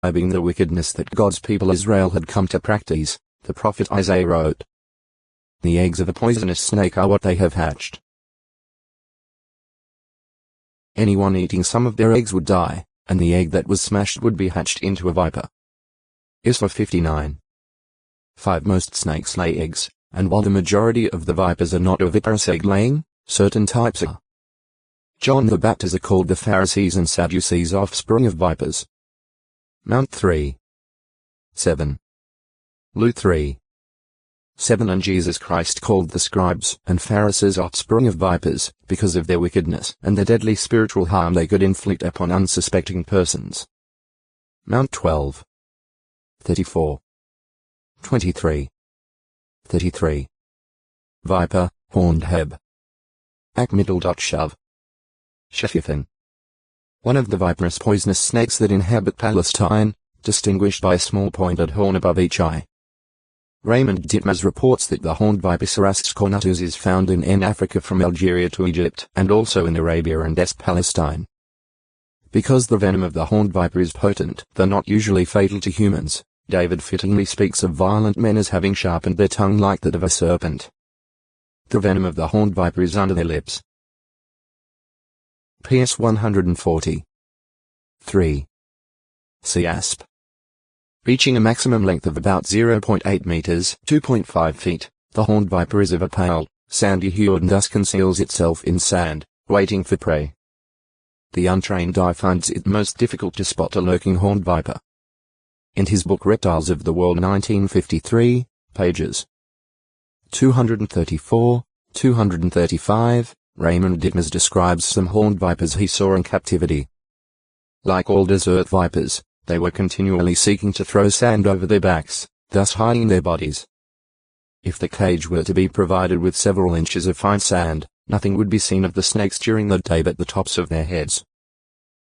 describing the wickedness that God's people Israel had come to practice, the prophet Isaiah wrote, "The eggs of a poisonous snake are what they have hatched. Anyone eating some of their eggs would die, and the egg that was smashed would be hatched into a viper." Isra 59. 5. Most snakes lay eggs, and while the majority of the vipers are not oviparous egg-laying, certain types are. John the Baptizer called the Pharisees and Sadducees offspring of vipers. Mount 3. 7. Luke 3. 7. And Jesus Christ called the scribes and Pharisees offspring of vipers, because of their wickedness and the deadly spiritual harm they could inflict upon unsuspecting persons. Mount 12. 34. 23. 33. Viper, horned heb. Ak middle dot shove. Shefifin. One of the viperous poisonous snakes that inhabit Palestine, distinguished by a small pointed horn above each eye. Raymond Ditmaz reports that the horned viper Cerastes cornutus is found in Africa from Algeria to Egypt and also in Arabia and East Palestine. Because the venom of the horned viper is potent, though not usually fatal to humans, David fittingly speaks of violent men as having sharpened their tongue like that of a serpent. The venom of the horned viper is under their lips. PS 140. 3. Sea asp. Reaching a maximum length of about 0.8 meters, 2.5 feet, the horned viper is of a pale, sandy hue and thus conceals itself in sand, waiting for prey. The untrained eye finds it most difficult to spot a lurking horned viper. In his book Reptiles of the World 1953, pages 234, 235, Raymond Ditmaz describes some horned vipers he saw in captivity. Like all desert vipers, they were continually seeking to throw sand over their backs, thus hiding their bodies. If the cage were to be provided with several inches of fine sand, nothing would be seen of the snakes during the day but the tops of their heads.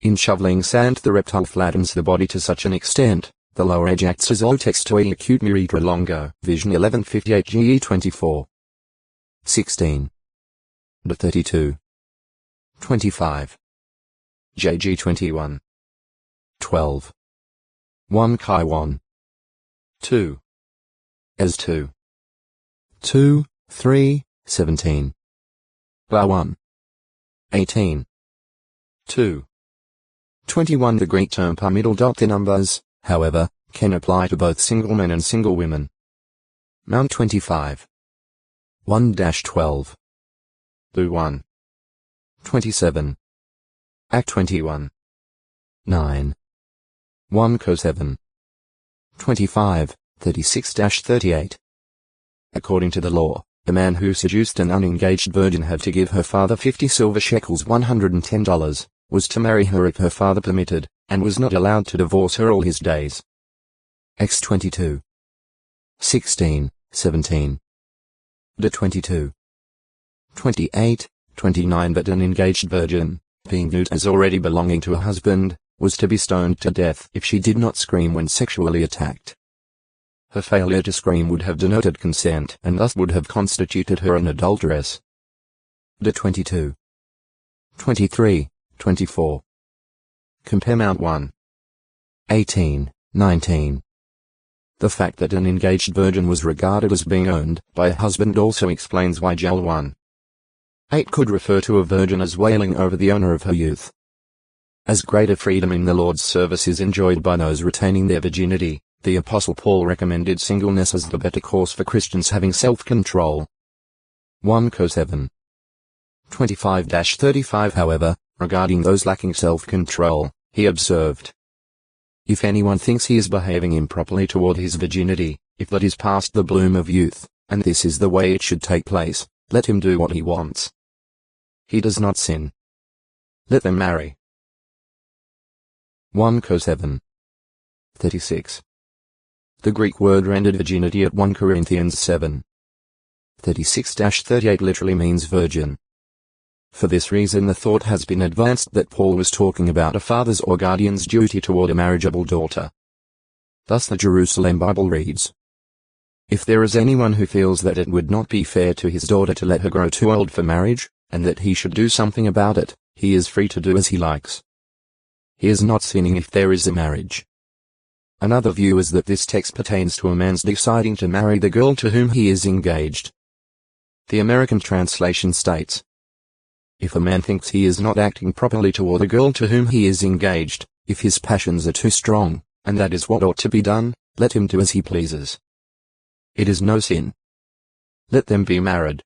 In shoveling sand, the reptile flattens the body to such an extent, the lower edge acts as otex to a acute urethra longo, Vision 1158 GE 24. 16. The 32. 25. JG 21. 12. 1 Chi 1. 2. As 2. 2, 3, 17. Ba 1. 18. 2. 21. The Greek term par middle dot the numbers, however, can apply to both single men and single women. Mount 25. 1-12. Bu 1. 27. Act 21. 9. 1 Co 7. 25, 36-38. According to the law, the man who seduced an unengaged virgin had to give her father 50 silver shekels $110, was to marry her if her father permitted, and was not allowed to divorce her all his days. X 22. 16, 17. De 22. 28, 29. But an engaged virgin, being viewed as already belonging to a husband, was to be stoned to death if she did not scream when sexually attacked. Her failure to scream would have denoted consent and thus would have constituted her an adulteress. De 22. 23, 24. Compare Mount 1. 18, 19. The fact that an engaged virgin was regarded as being owned by a husband also explains why Joel 1. 8 could refer to a virgin as wailing over the owner of her youth. As greater freedom in the Lord's service is enjoyed by those retaining their virginity, the Apostle Paul recommended singleness as the better course for Christians having self-control. 1 Co 7. 25-35. However, regarding those lacking self-control, he observed, "If anyone thinks he is behaving improperly toward his virginity, if that is past the bloom of youth, and this is the way it should take place, let him do what he wants. He does not sin. Let them marry." 1 Co 7. 36. The Greek word rendered virginity at 1 Corinthians 7. 36-38 literally means virgin. For this reason the thought has been advanced that Paul was talking about a father's or guardian's duty toward a marriageable daughter. Thus the Jerusalem Bible reads, "If there is anyone who feels that it would not be fair to his daughter to let her grow too old for marriage, and that he should do something about it, he is free to do as he likes. He is not sinning if there is a marriage. Another view is that this text pertains to a man's deciding to marry the girl to whom he is engaged. The American translation states, if a man thinks he is not acting properly toward the girl to whom he is engaged, if his passions are too strong, and that is what ought to be done, let him do as he pleases. It is no sin. Let them be married.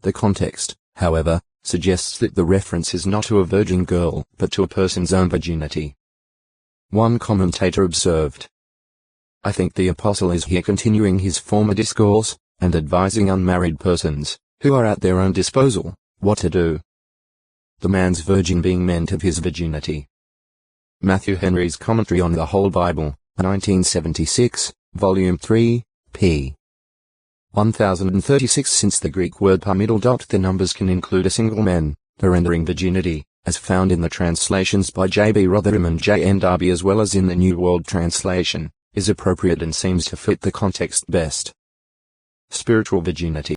The context, however, suggests that the reference is not to a virgin girl, but to a person's own virginity. One commentator observed, I think the apostle is here continuing his former discourse, and advising unmarried persons, who are at their own disposal, what to do. The man's virgin being meant of his virginity. Matthew Henry's Commentary on the Whole Bible, 1976, Volume 3, p. 1036. Since the Greek word par middle dot the numbers can include a single man, the rendering virginity, as found in the translations by J. B. Rotherham and J. N. Darby as well as in the New World Translation, is appropriate and seems to fit the context best. Spiritual virginity.